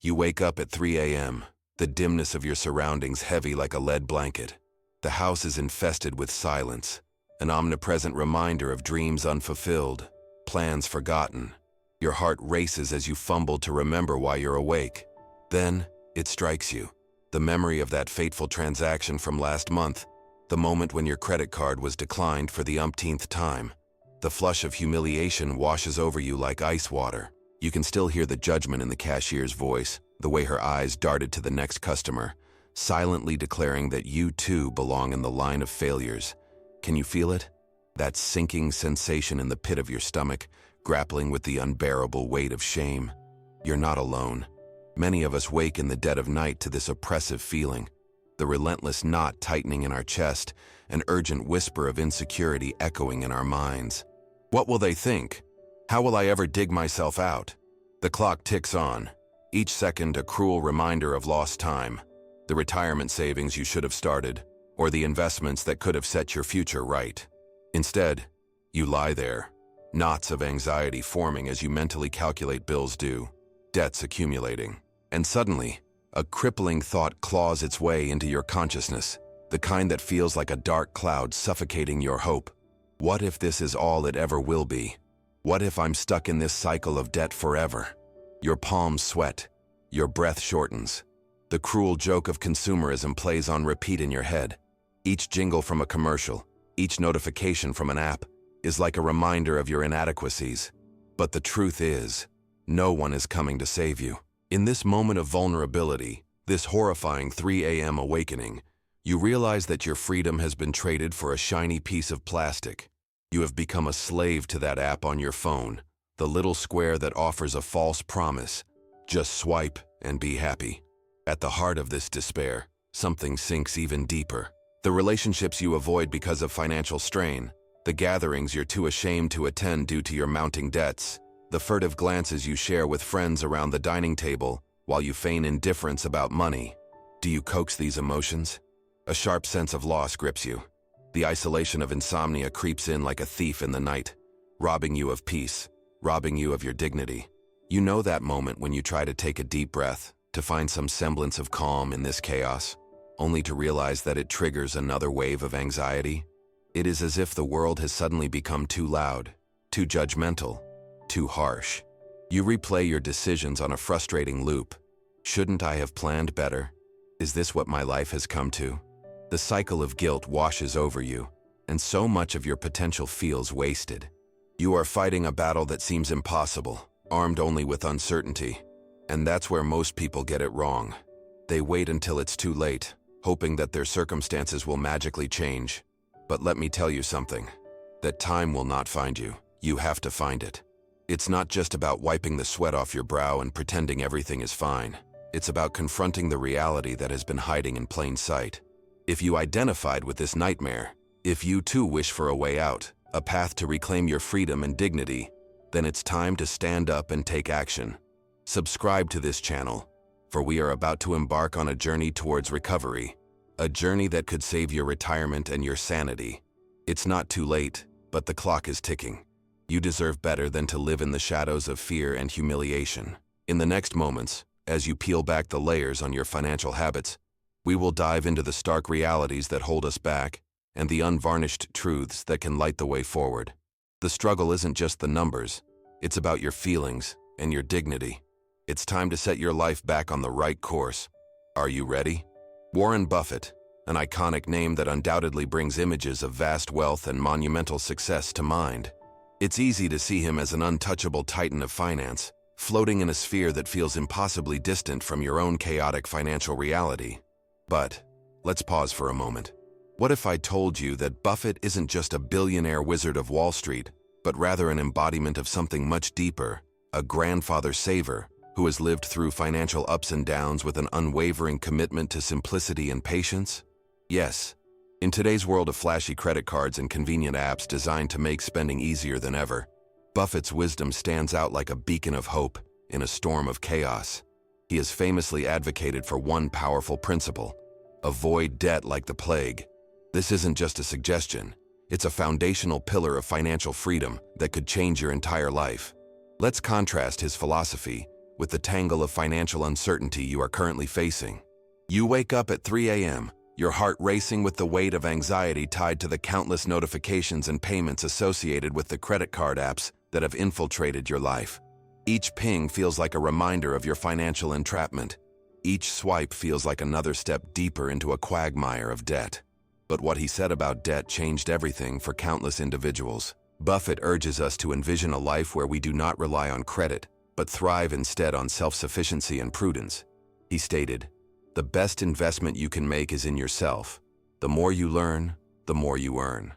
You wake up at 3 a.m., the dimness of your surroundings heavy like a lead blanket. The house is infested with silence, an omnipresent reminder of dreams unfulfilled, plans forgotten. Your heart races as you fumble to remember why you're awake. Then, it strikes you. The memory of that fateful transaction from last month, the moment when your credit card was declined for the umpteenth time. The flush of humiliation washes over you like ice water. You can still hear the judgment in the cashier's voice, the way her eyes darted to the next customer, silently declaring that you too belong in the line of failures. Can you feel it? That sinking sensation in the pit of your stomach, grappling with the unbearable weight of shame. You're not alone. Many of us wake in the dead of night to this oppressive feeling, the relentless knot tightening in our chest, an urgent whisper of insecurity echoing in our minds. What will they think? How will I ever dig myself out? The clock ticks on, each second a cruel reminder of lost time, the retirement savings you should have started, or the investments that could have set your future right. Instead, you lie there, knots of anxiety forming as you mentally calculate bills due, debts accumulating, and suddenly, a crippling thought claws its way into your consciousness, the kind that feels like a dark cloud suffocating your hope. What if this is all it ever will be? What if I'm stuck in this cycle of debt forever? Your palms sweat, your breath shortens. The cruel joke of consumerism plays on repeat in your head. Each jingle from a commercial, each notification from an app, is like a reminder of your inadequacies. But the truth is, no one is coming to save you. In this moment of vulnerability, this horrifying 3 a.m. awakening, you realize that your freedom has been traded for a shiny piece of plastic. You have become a slave to that app on your phone, the little square that offers a false promise. Just swipe and be happy. At the heart of this despair, something sinks even deeper. The relationships you avoid because of financial strain, the gatherings you're too ashamed to attend due to your mounting debts, the furtive glances you share with friends around the dining table while you feign indifference about money. Do you coax these emotions? A sharp sense of loss grips you. The isolation of insomnia creeps in like a thief in the night, robbing you of peace, robbing you of your dignity. You know that moment when you try to take a deep breath, to find some semblance of calm in this chaos, only to realize that it triggers another wave of anxiety. It is as if the world has suddenly become too loud, too judgmental, too harsh. You replay your decisions on a frustrating loop. Shouldn't I have planned better? Is this what my life has come to? The cycle of guilt washes over you, and so much of your potential feels wasted. You are fighting a battle that seems impossible, armed only with uncertainty. And that's where most people get it wrong. They wait until it's too late, hoping that their circumstances will magically change. But let me tell you something, that time will not find you. You have to find it. It's not just about wiping the sweat off your brow and pretending everything is fine. It's about confronting the reality that has been hiding in plain sight. If you identified with this nightmare, if you too wish for a way out, a path to reclaim your freedom and dignity, then it's time to stand up and take action. Subscribe to this channel, for we are about to embark on a journey towards recovery, a journey that could save your retirement and your sanity. It's not too late, but the clock is ticking. You deserve better than to live in the shadows of fear and humiliation. In the next moments, as you peel back the layers on your financial habits, we will dive into the stark realities that hold us back and the unvarnished truths that can light the way forward. The struggle isn't just the numbers, it's about your feelings and your dignity. It's time to set your life back on the right course. Are you ready? Warren Buffett, an iconic name that undoubtedly brings images of vast wealth and monumental success to mind. It's easy to see him as an untouchable titan of finance, floating in a sphere that feels impossibly distant from your own chaotic financial reality. But let's pause for a moment. What if I told you that Buffett isn't just a billionaire wizard of Wall Street, but rather an embodiment of something much deeper, a grandfather saver who has lived through financial ups and downs with an unwavering commitment to simplicity and patience? Yes, in today's world of flashy credit cards and convenient apps designed to make spending easier than ever, Buffett's wisdom stands out like a beacon of hope in a storm of chaos. He has famously advocated for one powerful principle: avoid debt like the plague. This isn't just a suggestion, it's a foundational pillar of financial freedom that could change your entire life. Let's contrast his philosophy with the tangle of financial uncertainty you are currently facing. You wake up at 3 a.m., your heart racing with the weight of anxiety tied to the countless notifications and payments associated with the credit card apps that have infiltrated your life. Each ping feels like a reminder of your financial entrapment. Each swipe feels like another step deeper into a quagmire of debt. But what he said about debt changed everything for countless individuals. Buffett urges us to envision a life where we do not rely on credit, but thrive instead on self-sufficiency and prudence. He stated, "The best investment you can make is in yourself. The more you learn, the more you earn."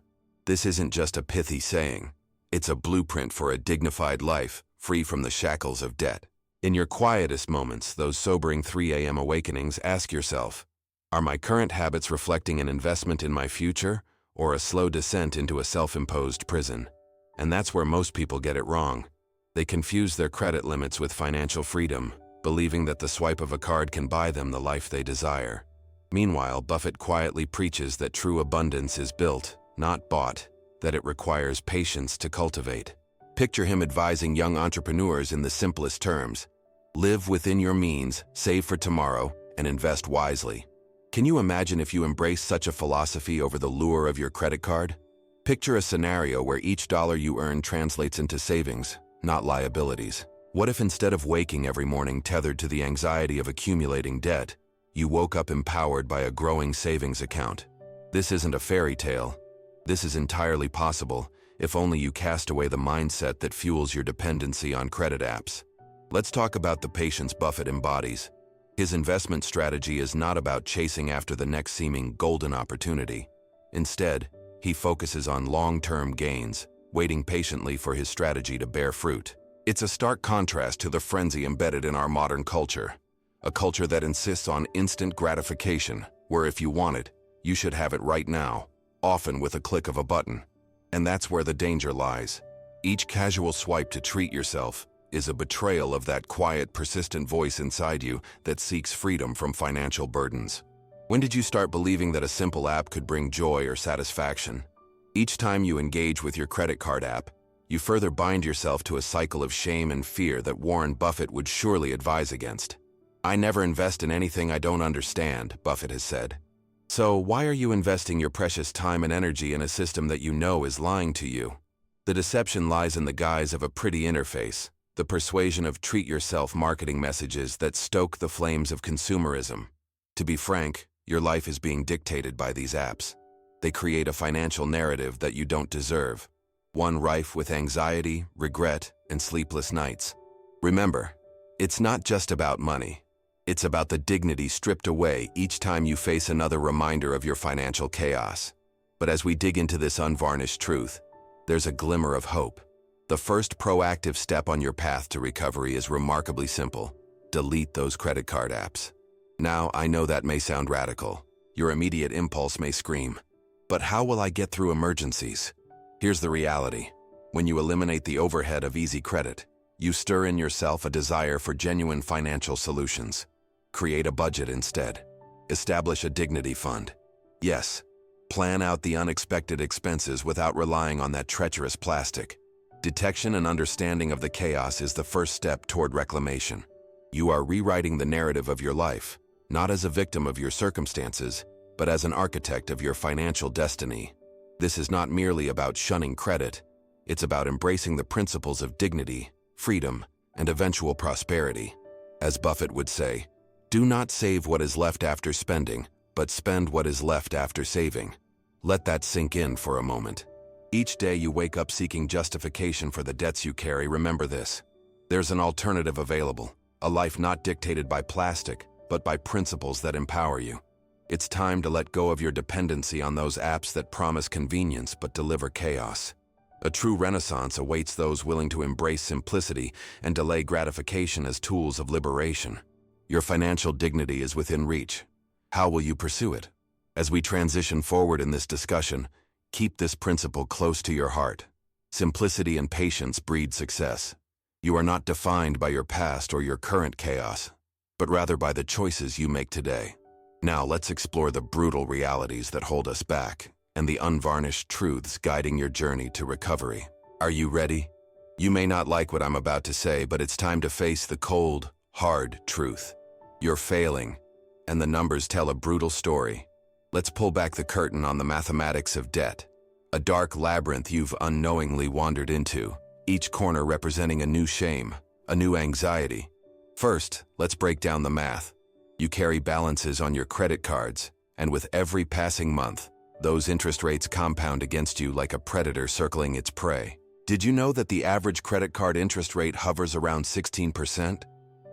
This isn't just a pithy saying. It's a blueprint for a dignified life, free from the shackles of debt. In your quietest moments, those sobering 3 a.m. awakenings, ask yourself, are my current habits reflecting an investment in my future, or a slow descent into a self-imposed prison? And that's where most people get it wrong. They confuse their credit limits with financial freedom, believing that the swipe of a card can buy them the life they desire. Meanwhile, Buffett quietly preaches that true abundance is built, not bought, that it requires patience to cultivate. Picture him advising young entrepreneurs in the simplest terms. Live within your means, save for tomorrow, and invest wisely. Can you imagine if you embrace such a philosophy over the lure of your credit card? Picture a scenario where each dollar you earn translates into savings, not liabilities. What if instead of waking every morning tethered to the anxiety of accumulating debt, you woke up empowered by a growing savings account? This isn't a fairy tale. This is entirely possible, if only you cast away the mindset that fuels your dependency on credit apps. Let's talk about the patience Buffett embodies. His investment strategy is not about chasing after the next seeming golden opportunity. Instead, he focuses on long-term gains, waiting patiently for his strategy to bear fruit. It's a stark contrast to the frenzy embedded in our modern culture, a culture that insists on instant gratification, where if you want it, you should have it right now, often with a click of a button. And that's where the danger lies. Each casual swipe to treat yourself is a betrayal of that quiet, persistent voice inside you that seeks freedom from financial burdens. When did you start believing that a simple app could bring joy or satisfaction? Each time you engage with your credit card app, you further bind yourself to a cycle of shame and fear that Warren Buffett would surely advise against. "I never invest in anything I don't understand," Buffett has said. So why are you investing your precious time and energy in a system that you know is lying to you? The deception lies in the guise of a pretty interface, the persuasion of treat-yourself marketing messages that stoke the flames of consumerism. To be frank, your life is being dictated by these apps. They create a financial narrative that you don't deserve, one rife with anxiety, regret, and sleepless nights. Remember, it's not just about money. It's about the dignity stripped away each time you face another reminder of your financial chaos. But as we dig into this unvarnished truth, there's a glimmer of hope. The first proactive step on your path to recovery is remarkably simple. Delete those credit card apps. Now, I know that may sound radical. Your immediate impulse may scream, "But how will I get through emergencies?" Here's the reality. When you eliminate the overhead of easy credit, you stir in yourself a desire for genuine financial solutions. Create a budget instead. Establish a dignity fund. Yes, plan out the unexpected expenses without relying on that treacherous plastic. Detection and understanding of the chaos is the first step toward reclamation. You are rewriting the narrative of your life, not as a victim of your circumstances, but as an architect of your financial destiny. This is not merely about shunning credit. It's about embracing the principles of dignity, freedom, and eventual prosperity. As Buffett would say, "Do not save what is left after spending, but spend what is left after saving." Let that sink in for a moment. Each day you wake up seeking justification for the debts you carry, remember this. There's an alternative available, a life not dictated by plastic, but by principles that empower you. It's time to let go of your dependency on those apps that promise convenience but deliver chaos. A true renaissance awaits those willing to embrace simplicity and delay gratification as tools of liberation. Your financial dignity is within reach. How will you pursue it? As we transition forward in this discussion, keep this principle close to your heart. Simplicity and patience breed success. You are not defined by your past or your current chaos, but rather by the choices you make today. Now let's explore the brutal realities that hold us back and the unvarnished truths guiding your journey to recovery. Are you ready? You may not like what I'm about to say, but it's time to face the cold, hard truth. You're failing, and the numbers tell a brutal story. Let's pull back the curtain on the mathematics of debt. A dark labyrinth you've unknowingly wandered into, each corner representing a new shame, a new anxiety. First, let's break down the math. You carry balances on your credit cards, and with every passing month, those interest rates compound against you like a predator circling its prey. Did you know that the average credit card interest rate hovers around 16%?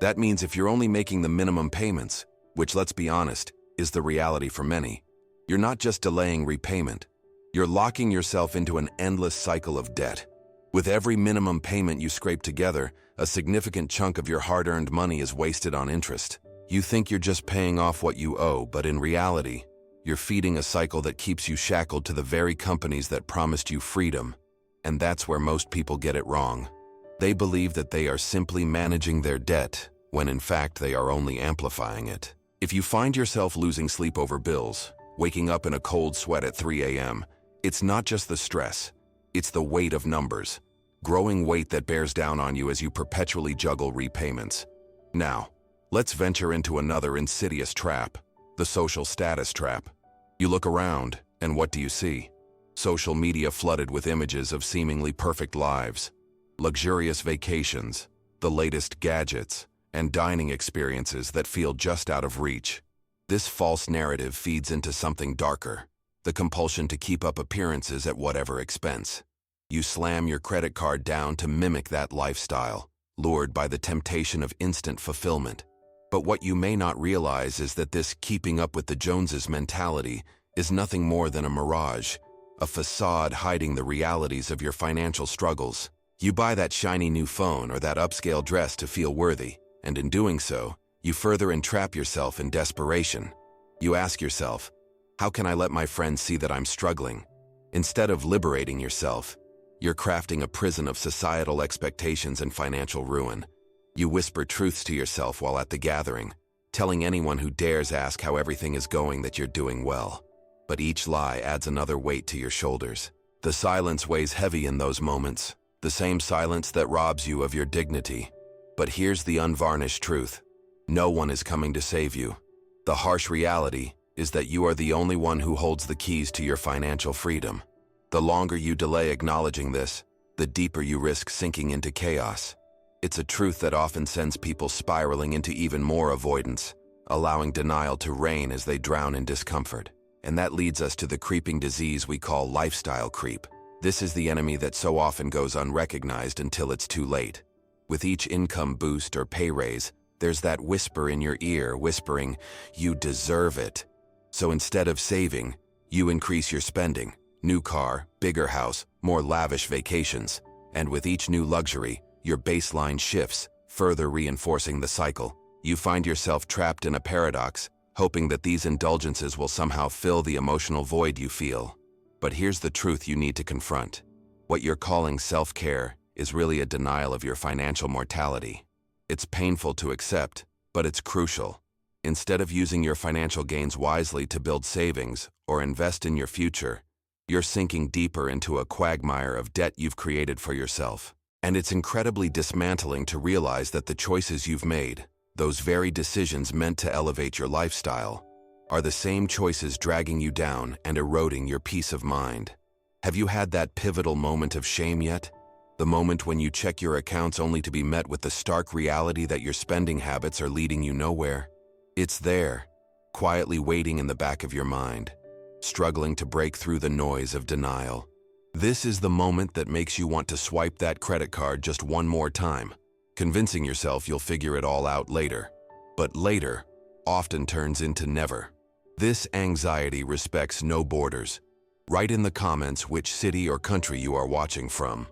That means if you're only making the minimum payments, which, let's be honest, is the reality for many, you're not just delaying repayment, you're locking yourself into an endless cycle of debt. With every minimum payment you scrape together, a significant chunk of your hard-earned money is wasted on interest. You think you're just paying off what you owe, but in reality, you're feeding a cycle that keeps you shackled to the very companies that promised you freedom. And that's where most people get it wrong. They believe that they are simply managing their debt, when in fact they are only amplifying it. If you find yourself losing sleep over bills, waking up in a cold sweat at 3 a.m., it's not just the stress, it's the weight of numbers. Growing weight that bears down on you as you perpetually juggle repayments. Now, let's venture into another insidious trap, the social status trap. You look around, and what do you see? Social media flooded with images of seemingly perfect lives, luxurious vacations, the latest gadgets, and dining experiences that feel just out of reach. This false narrative feeds into something darker, the compulsion to keep up appearances at whatever expense. You slam your credit card down to mimic that lifestyle, lured by the temptation of instant fulfillment. But what you may not realize is that this keeping up with the Joneses mentality is nothing more than a mirage, a facade hiding the realities of your financial struggles. You buy that shiny new phone or that upscale dress to feel worthy, and in doing so, you further entrap yourself in desperation. You ask yourself, how can I let my friends see that I'm struggling? Instead of liberating yourself, you're crafting a prison of societal expectations and financial ruin. You whisper truths to yourself while at the gathering, telling anyone who dares ask how everything is going that you're doing well. But each lie adds another weight to your shoulders. The silence weighs heavy in those moments, the same silence that robs you of your dignity. But here's the unvarnished truth. No one is coming to save you. The harsh reality is that you are the only one who holds the keys to your financial freedom. The longer you delay acknowledging this, the deeper you risk sinking into chaos. It's a truth that often sends people spiraling into even more avoidance, allowing denial to reign as they drown in discomfort. And that leads us to the creeping disease we call lifestyle creep. This is the enemy that so often goes unrecognized until it's too late. With each income boost or pay raise, there's that whisper in your ear whispering, "You deserve it." So instead of saving, you increase your spending. New car, bigger house, more lavish vacations. And with each new luxury, your baseline shifts, further reinforcing the cycle. You find yourself trapped in a paradox, hoping that these indulgences will somehow fill the emotional void you feel. But here's the truth you need to confront. What you're calling self-care is really a denial of your financial mortality. It's painful to accept, but it's crucial. Instead of using your financial gains wisely to build savings or invest in your future, you're sinking deeper into a quagmire of debt you've created for yourself. And it's incredibly dismantling to realize that the choices you've made, those very decisions meant to elevate your lifestyle, are the same choices dragging you down and eroding your peace of mind. Have you had that pivotal moment of shame yet? The moment when you check your accounts only to be met with the stark reality that your spending habits are leading you nowhere? It's there, quietly waiting in the back of your mind, struggling to break through the noise of denial. This is the moment that makes you want to swipe that credit card just one more time, convincing yourself you'll figure it all out later. But later often turns into never. This anxiety respects no borders. Write in the comments which city or country you are watching from.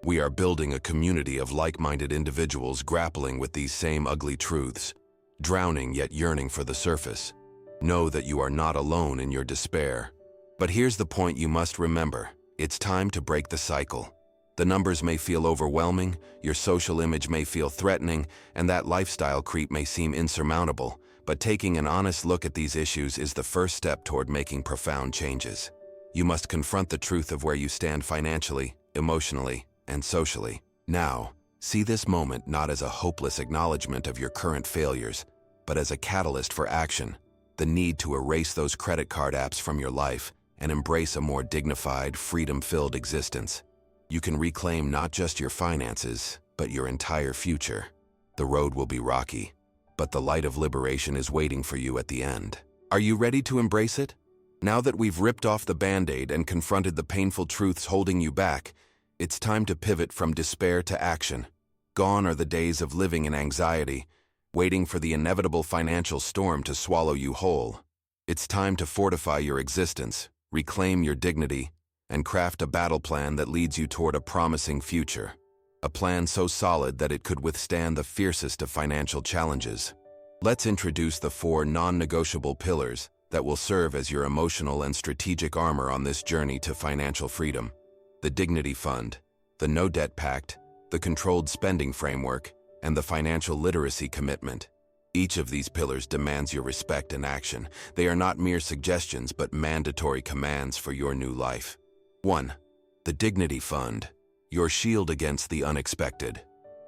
We are building a community of like-minded individuals grappling with these same ugly truths, drowning yet yearning for the surface. Know that you are not alone in your despair. But here's the point you must remember. It's time to break the cycle. The numbers may feel overwhelming, your social image may feel threatening, and that lifestyle creep may seem insurmountable, but taking an honest look at these issues is the first step toward making profound changes. You must confront the truth of where you stand financially, emotionally, and socially. Now, see this moment not as a hopeless acknowledgement of your current failures, but as a catalyst for action, the need to erase those credit card apps from your life and embrace a more dignified, freedom-filled existence. You can reclaim not just your finances, but your entire future. The road will be rocky, but the light of liberation is waiting for you at the end. Are you ready to embrace it? Now that we've ripped off the Band-Aid and confronted the painful truths holding you back, it's time to pivot from despair to action. Gone are the days of living in anxiety, waiting for the inevitable financial storm to swallow you whole. It's time to fortify your existence, reclaim your dignity, and craft a battle plan that leads you toward a promising future. A plan so solid that it could withstand the fiercest of financial challenges. Let's introduce the 4 non-negotiable pillars that will serve as your emotional and strategic armor on this journey to financial freedom. The Dignity Fund, the No Debt Pact, the Controlled Spending Framework, and the Financial Literacy Commitment. Each of these pillars demands your respect and action. They are not mere suggestions, but mandatory commands for your new life. 1. The Dignity Fund, your shield against the unexpected.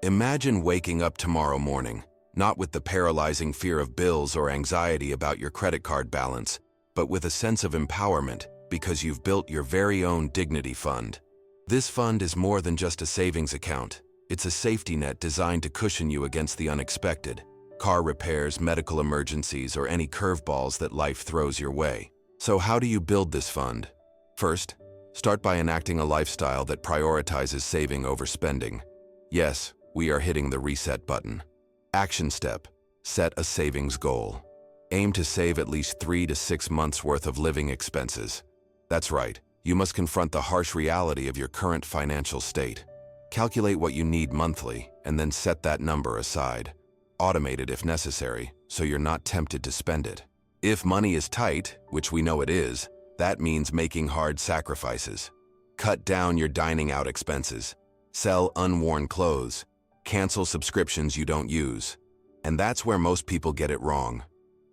Imagine waking up tomorrow morning, not with the paralyzing fear of bills or anxiety about your credit card balance, but with a sense of empowerment because you've built your very own Dignity Fund. This fund is more than just a savings account. It's a safety net designed to cushion you against the unexpected. Car repairs, medical emergencies, or any curveballs that life throws your way. So how do you build this fund? First, start by enacting a lifestyle that prioritizes saving over spending. Yes, we are hitting the reset button. Action step: set a savings goal. Aim to save at least 3 to 6 months' worth of living expenses. That's right, you must confront the harsh reality of your current financial state. Calculate what you need monthly and then set that number aside. Automate it if necessary, so you're not tempted to spend it. If money is tight, which we know it is, that means making hard sacrifices. Cut down your dining out expenses. Sell unworn clothes. Cancel subscriptions you don't use. And that's where most people get it wrong.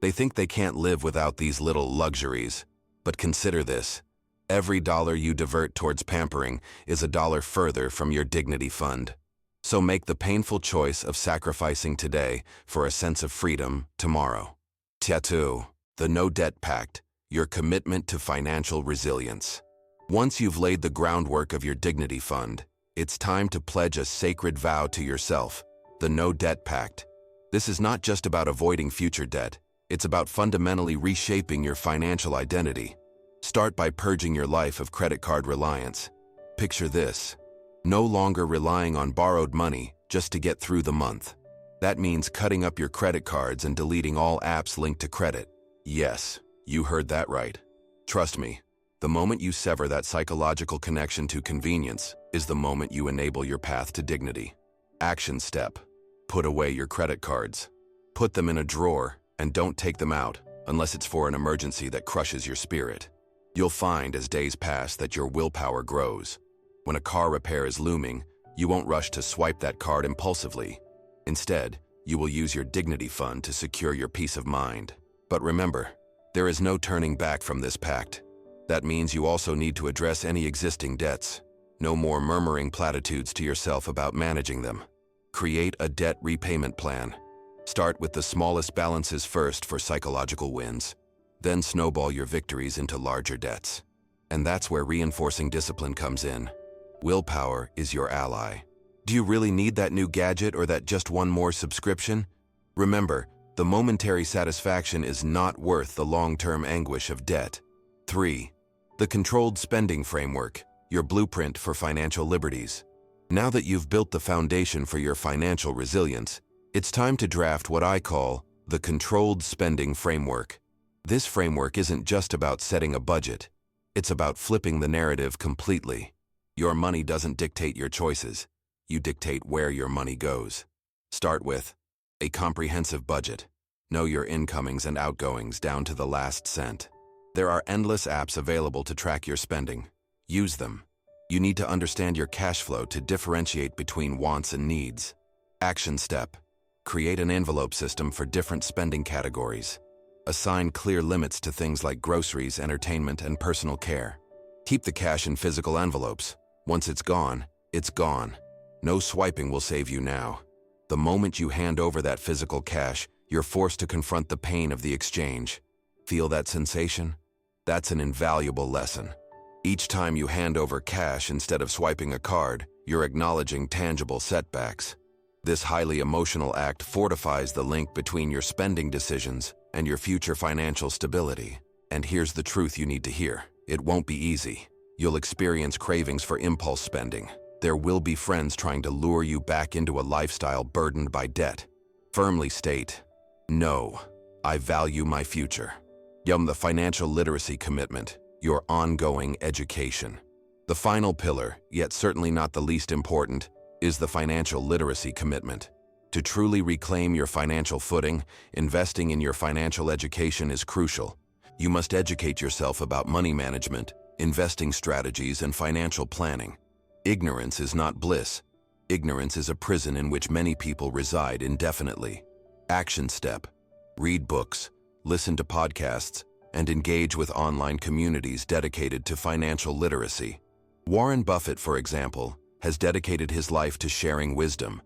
They think they can't live without these little luxuries. But consider this. Every dollar you divert towards pampering is a dollar further from your Dignity Fund. So make the painful choice of sacrificing today for a sense of freedom tomorrow. 2. The No Debt Pact, your commitment to financial resilience. Once you've laid the groundwork of your Dignity Fund, it's time to pledge a sacred vow to yourself, the No Debt Pact. This is not just about avoiding future debt, it's about fundamentally reshaping your financial identity. Start by purging your life of credit card reliance. Picture this: no longer relying on borrowed money just to get through the month. That means cutting up your credit cards and deleting all apps linked to credit. Yes, you heard that right. Trust me, the moment you sever that psychological connection to convenience is the moment you enable your path to dignity. Action step: put away your credit cards. Put them in a drawer and don't take them out unless it's for an emergency that crushes your spirit. You'll find as days pass that your willpower grows. When a car repair is looming, you won't rush to swipe that card impulsively. Instead, you will use your Dignity Fund to secure your peace of mind. But remember, there is no turning back from this pact. That means you also need to address any existing debts. No more murmuring platitudes to yourself about managing them. Create a debt repayment plan. Start with the smallest balances first for psychological wins. Then snowball your victories into larger debts. And that's where reinforcing discipline comes in. Willpower is your ally. Do you really need that new gadget or that just one more subscription? Remember, the momentary satisfaction is not worth the long-term anguish of debt. 3. The Controlled Spending Framework, your blueprint for financial liberties. Now that you've built the foundation for your financial resilience, it's time to draft what I call the Controlled Spending Framework. This framework isn't just about setting a budget. It's about flipping the narrative completely. Your money doesn't dictate your choices. You dictate where your money goes. Start with a comprehensive budget. Know your incomings and outgoings down to the last cent. There are endless apps available to track your spending. Use them. You need to understand your cash flow to differentiate between wants and needs. Action step: create an envelope system for different spending categories. Assign clear limits to things like groceries, entertainment, and personal care. Keep the cash in physical envelopes. Once it's gone, it's gone. No swiping will save you now. The moment you hand over that physical cash, you're forced to confront the pain of the exchange. Feel that sensation? That's an invaluable lesson. Each time you hand over cash instead of swiping a card, you're acknowledging tangible setbacks. This highly emotional act fortifies the link between your spending decisions and your future financial stability. And here's the truth you need to hear. It won't be easy. You'll experience cravings for impulse spending. There will be friends trying to lure you back into a lifestyle burdened by debt. Firmly state, no, I value my future. The financial literacy commitment, your ongoing education. The final pillar, yet certainly not the least important, is the financial literacy commitment. To truly reclaim your financial footing, investing in your financial education is crucial. You must educate yourself about money management, investing strategies, and financial planning. Ignorance is not bliss. Ignorance is a prison in which many people reside indefinitely. Action step: read books, listen to podcasts, and engage with online communities dedicated to financial literacy. Warren Buffett, for example, has dedicated his life to sharing wisdom,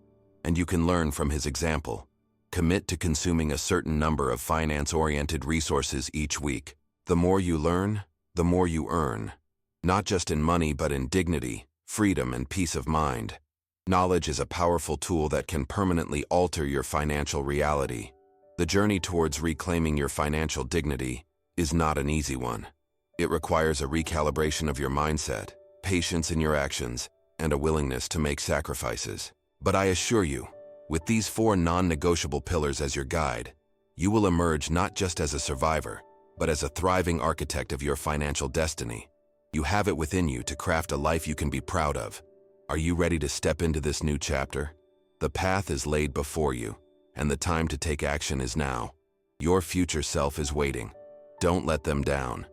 and you can learn from his example. Commit to consuming a certain number of finance-oriented resources each week. The more you learn, the more you earn. Not just in money, but in dignity, freedom, and peace of mind. Knowledge is a powerful tool that can permanently alter your financial reality. The journey towards reclaiming your financial dignity is not an easy one. It requires a recalibration of your mindset, patience in your actions, and a willingness to make sacrifices. But I assure you, with these 4 non-negotiable pillars as your guide, you will emerge not just as a survivor, but as a thriving architect of your financial destiny. You have it within you to craft a life you can be proud of. Are you ready to step into this new chapter? The path is laid before you, and the time to take action is now. Your future self is waiting. Don't let them down.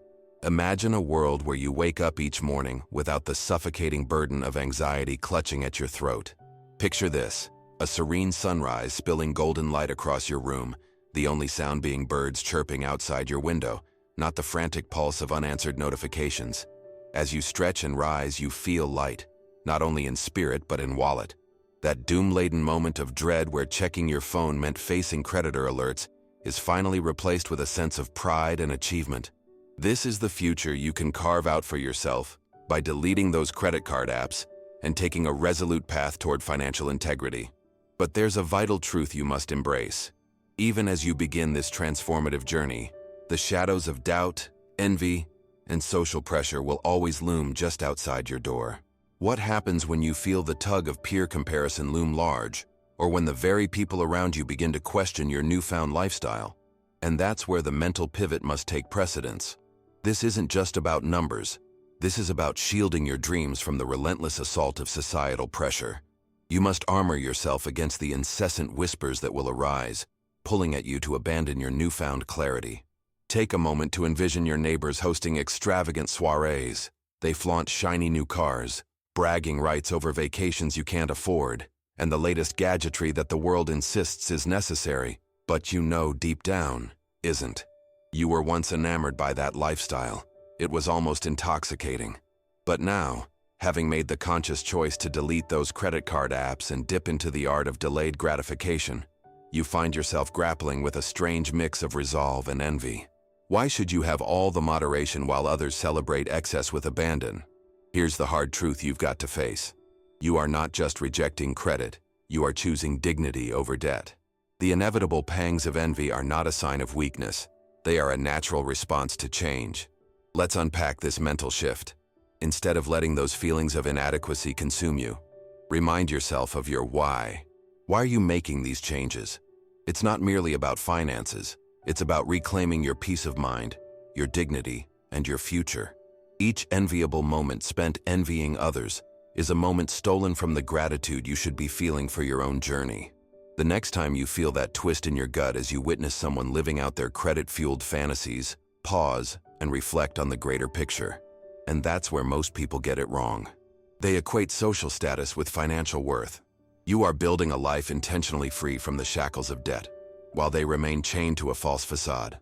Imagine a world where you wake up each morning without the suffocating burden of anxiety clutching at your throat. Picture this: a serene sunrise spilling golden light across your room, the only sound being birds chirping outside your window, not the frantic pulse of unanswered notifications. As you stretch and rise, you feel light, not only in spirit but in wallet. That doom-laden moment of dread where checking your phone meant facing creditor alerts is finally replaced with a sense of pride and achievement. This is the future you can carve out for yourself by deleting those credit card apps and taking a resolute path toward financial integrity. But there's a vital truth you must embrace. Even as you begin this transformative journey, the shadows of doubt, envy, and social pressure will always loom just outside your door. What happens when you feel the tug of peer comparison loom large, or when the very people around you begin to question your newfound lifestyle? And that's where the mental pivot must take precedence. This isn't just about numbers. This is about shielding your dreams from the relentless assault of societal pressure. You must armor yourself against the incessant whispers that will arise, pulling at you to abandon your newfound clarity. Take a moment to envision your neighbors hosting extravagant soirees. They flaunt shiny new cars, bragging rights over vacations you can't afford, and the latest gadgetry that the world insists is necessary, but you know deep down isn't. You were once enamored by that lifestyle. It was almost intoxicating. But now, having made the conscious choice to delete those credit card apps and dip into the art of delayed gratification, you find yourself grappling with a strange mix of resolve and envy. Why should you have all the moderation while others celebrate excess with abandon? Here's the hard truth you've got to face. You are not just rejecting credit, you are choosing dignity over debt. The inevitable pangs of envy are not a sign of weakness. They are a natural response to change. Let's unpack this mental shift. Instead of letting those feelings of inadequacy consume you, remind yourself of your why. Why are you making these changes? It's not merely about finances. It's about reclaiming your peace of mind, your dignity, and your future. Each enviable moment spent envying others is a moment stolen from the gratitude you should be feeling for your own journey. The next time you feel that twist in your gut as you witness someone living out their credit-fueled fantasies, pause and reflect on the greater picture. And that's where most people get it wrong. They equate social status with financial worth. You are building a life intentionally free from the shackles of debt, while they remain chained to a false facade.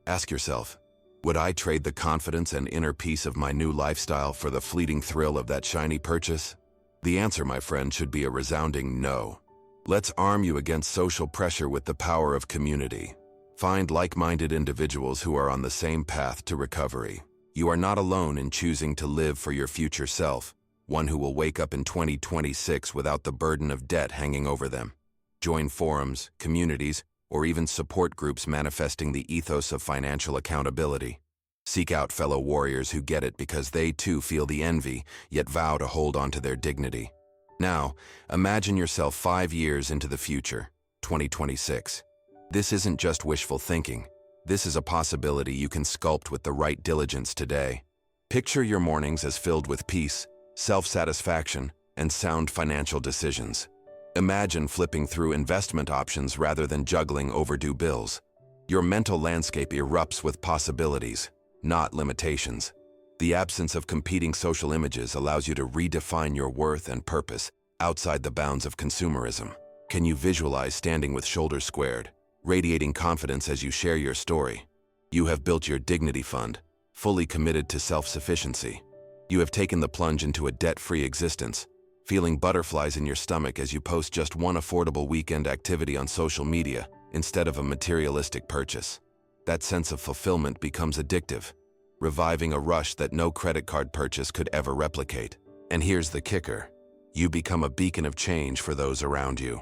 Ask yourself, would I trade the confidence and inner peace of my new lifestyle for the fleeting thrill of that shiny purchase? The answer, my friend, should be a resounding no. Let's arm you against social pressure with the power of community. Find like-minded individuals who are on the same path to recovery. You are not alone in choosing to live for your future self, one who will wake up in 2026 without the burden of debt hanging over them. Join forums, communities, or even support groups manifesting the ethos of financial accountability. Seek out fellow warriors who get it because they too feel the envy, yet vow to hold on to their dignity. Now, imagine yourself 5 years into the future, 2026. This isn't just wishful thinking. This is a possibility you can sculpt with the right diligence today. Picture your mornings as filled with peace, self-satisfaction, and sound financial decisions. Imagine flipping through investment options rather than juggling overdue bills. Your mental landscape erupts with possibilities, not limitations. The absence of competing social images allows you to redefine your worth and purpose outside the bounds of consumerism. Can you visualize standing with shoulders squared, radiating confidence as you share your story? You have built your dignity fund, fully committed to self-sufficiency. You have taken the plunge into a debt-free existence, feeling butterflies in your stomach as you post just one affordable weekend activity on social media instead of a materialistic purchase. That sense of fulfillment becomes addictive, reviving a rush that no credit card purchase could ever replicate. And here's the kicker. You become a beacon of change for those around you.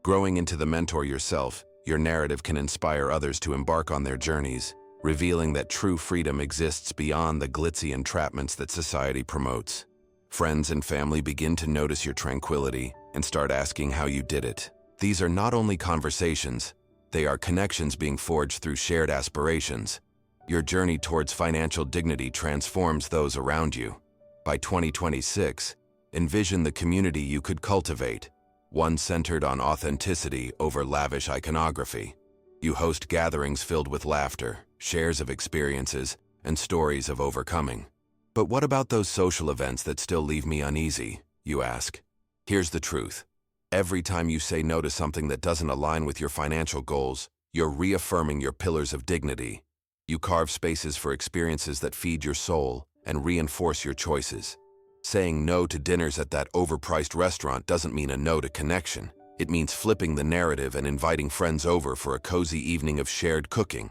Growing into the mentor yourself, your narrative can inspire others to embark on their journeys, revealing that true freedom exists beyond the glitzy entrapments that society promotes. Friends and family begin to notice your tranquility and start asking how you did it. These are not only conversations, they are connections being forged through shared aspirations. Your journey towards financial dignity transforms those around you. By 2026, envision the community you could cultivate, one centered on authenticity over lavish iconography. You host gatherings filled with laughter, shares of experiences, and stories of overcoming. But what about those social events that still leave me uneasy, you ask? Here's the truth. Every time you say no to something that doesn't align with your financial goals, you're reaffirming your pillars of dignity. You carve spaces for experiences that feed your soul and reinforce your choices. Saying no to dinners at that overpriced restaurant doesn't mean a no to connection. It means flipping the narrative and inviting friends over for a cozy evening of shared cooking,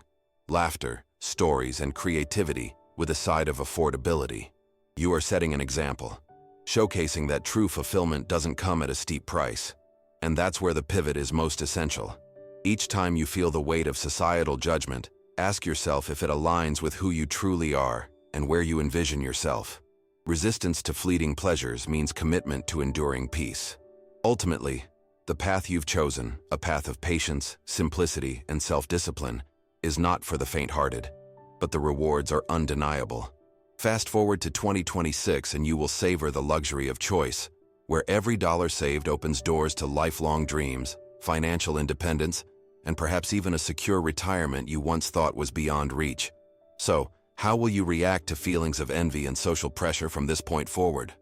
laughter, stories, and creativity with a side of affordability. You are setting an example, showcasing that true fulfillment doesn't come at a steep price. And that's where the pivot is most essential. Each time you feel the weight of societal judgment, ask yourself if it aligns with who you truly are and where you envision yourself. Resistance to fleeting pleasures means commitment to enduring peace. Ultimately, the path you've chosen, a path of patience, simplicity, and self-discipline, is not for the faint-hearted, but the rewards are undeniable. Fast forward to 2026 and you will savor the luxury of choice, where every dollar saved opens doors to lifelong dreams, financial independence, and perhaps even a secure retirement you once thought was beyond reach. So, how will you react to feelings of envy and social pressure from this point forward?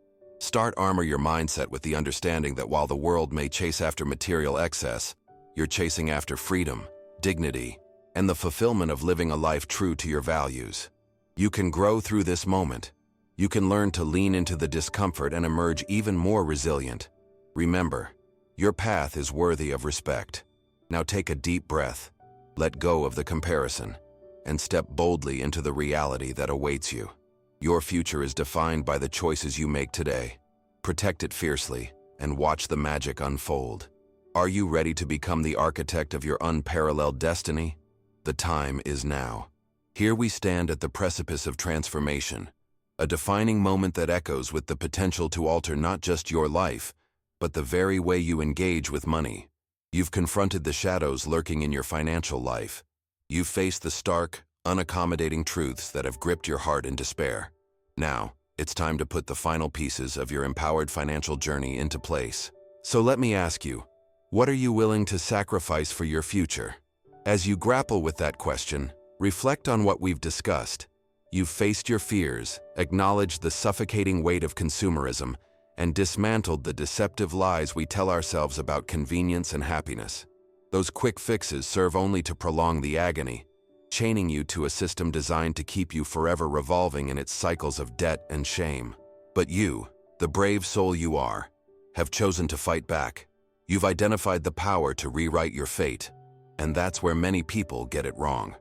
Armor your mindset with the understanding that while the world may chase after material excess, you're chasing after freedom, dignity, and the fulfillment of living a life true to your values. You can grow through this moment. You can learn to lean into the discomfort and emerge even more resilient. Remember, your path is worthy of respect. Now take a deep breath, let go of the comparison, and step boldly into the reality that awaits you. Your future is defined by the choices you make today. Protect it fiercely and watch the magic unfold. Are you ready to become the architect of your unparalleled destiny? The time is now. Here we stand at the precipice of transformation, a defining moment that echoes with the potential to alter not just your life, but the very way you engage with money. You've confronted the shadows lurking in your financial life. You've faced the stark, unaccommodating truths that have gripped your heart in despair. Now, it's time to put the final pieces of your empowered financial journey into place. So let me ask you, what are you willing to sacrifice for your future? As you grapple with that question, reflect on what we've discussed. You've faced your fears, acknowledged the suffocating weight of consumerism, and dismantled the deceptive lies we tell ourselves about convenience and happiness. Those quick fixes serve only to prolong the agony, chaining you to a system designed to keep you forever revolving in its cycles of debt and shame. But you, the brave soul you are, have chosen to fight back. You've identified the power to rewrite your fate. And that's where many people get it wrong.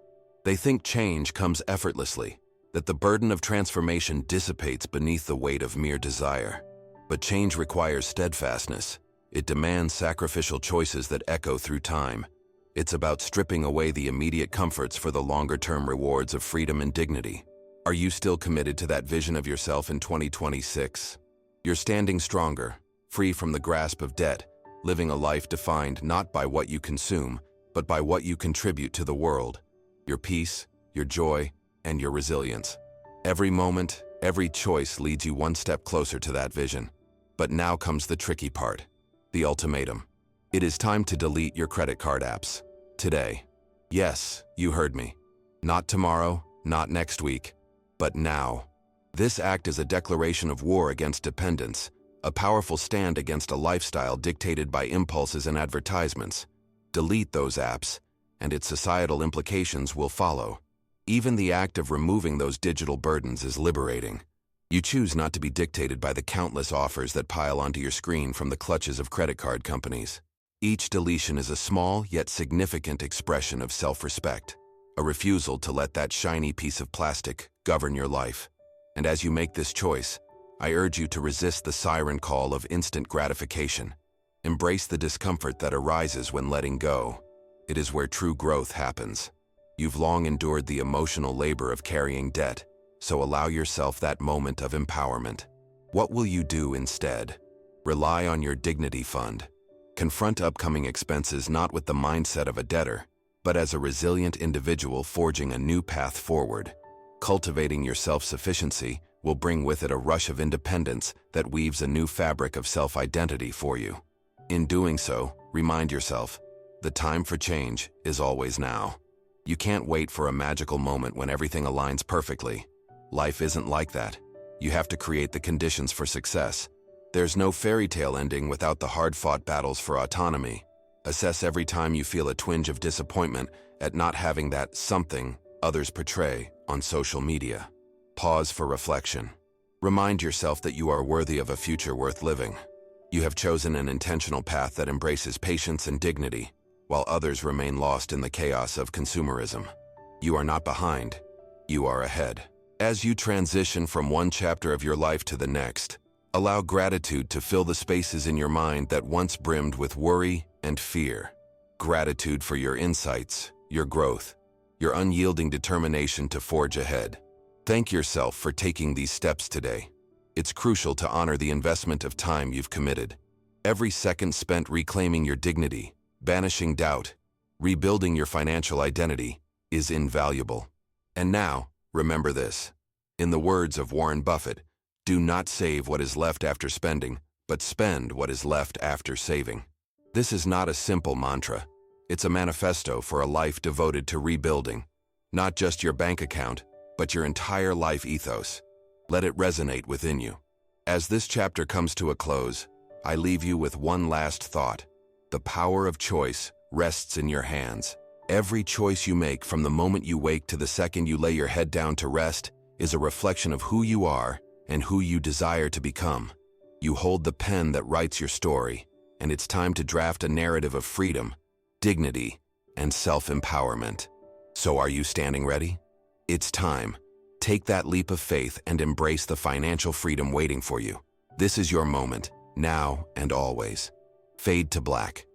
They think change comes effortlessly, that the burden of transformation dissipates beneath the weight of mere desire. But change requires steadfastness. It demands sacrificial choices that echo through time. It's about stripping away the immediate comforts for the longer-term rewards of freedom and dignity. Are you still committed to that vision of yourself in 2026? You're standing stronger, free from the grasp of debt, living a life defined not by what you consume, but by what you contribute to the world. Your peace, your joy, and your resilience. Every moment, every choice leads you one step closer to that vision. But now comes the tricky part, the ultimatum. It is time to delete your credit card apps. Today. Yes, you heard me. Not tomorrow, not next week, but now. This act is a declaration of war against dependence, a powerful stand against a lifestyle dictated by impulses and advertisements. Delete those apps, and its societal implications will follow. Even the act of removing those digital burdens is liberating. You choose not to be dictated by the countless offers that pile onto your screen from the clutches of credit card companies. Each deletion is a small yet significant expression of self-respect, a refusal to let that shiny piece of plastic govern your life. And as you make this choice, I urge you to resist the siren call of instant gratification. Embrace the discomfort that arises when letting go. It is where true growth happens. You've long endured the emotional labor of carrying debt, so allow yourself that moment of empowerment. What will you do instead? Rely on your dignity fund. Confront upcoming expenses not with the mindset of a debtor, but as a resilient individual forging a new path forward. Cultivating your self-sufficiency will bring with it a rush of independence that weaves a new fabric of self-identity for you. In doing so, remind yourself, the time for change is always now. You can't wait for a magical moment when everything aligns perfectly. Life isn't like that. You have to create the conditions for success. There's no fairy tale ending without the hard-fought battles for autonomy. Assess every time you feel a twinge of disappointment at not having that something others portray on social media. Pause for reflection. Remind yourself that you are worthy of a future worth living. You have chosen an intentional path that embraces patience and dignity, while others remain lost in the chaos of consumerism. You are not behind. You are ahead. As you transition from one chapter of your life to the next, allow gratitude to fill the spaces in your mind that once brimmed with worry and fear. Gratitude for your insights, your growth, your unyielding determination to forge ahead. Thank yourself for taking these steps today. It's crucial to honor the investment of time you've committed. Every second spent reclaiming your dignity, banishing doubt, rebuilding your financial identity is invaluable. And now, remember this. In the words of Warren Buffett, do not save what is left after spending, but spend what is left after saving. This is not a simple mantra. It's a manifesto for a life devoted to rebuilding, not just your bank account, but your entire life ethos. Let it resonate within you. As this chapter comes to a close, I leave you with one last thought. The power of choice rests in your hands. Every choice you make from the moment you wake to the second you lay your head down to rest is a reflection of who you are and who you desire to become. You hold the pen that writes your story, and it's time to draft a narrative of freedom, dignity, and self-empowerment. So are you standing ready? It's time. Take that leap of faith and embrace the financial freedom waiting for you. This is your moment, now and always. Fade to black.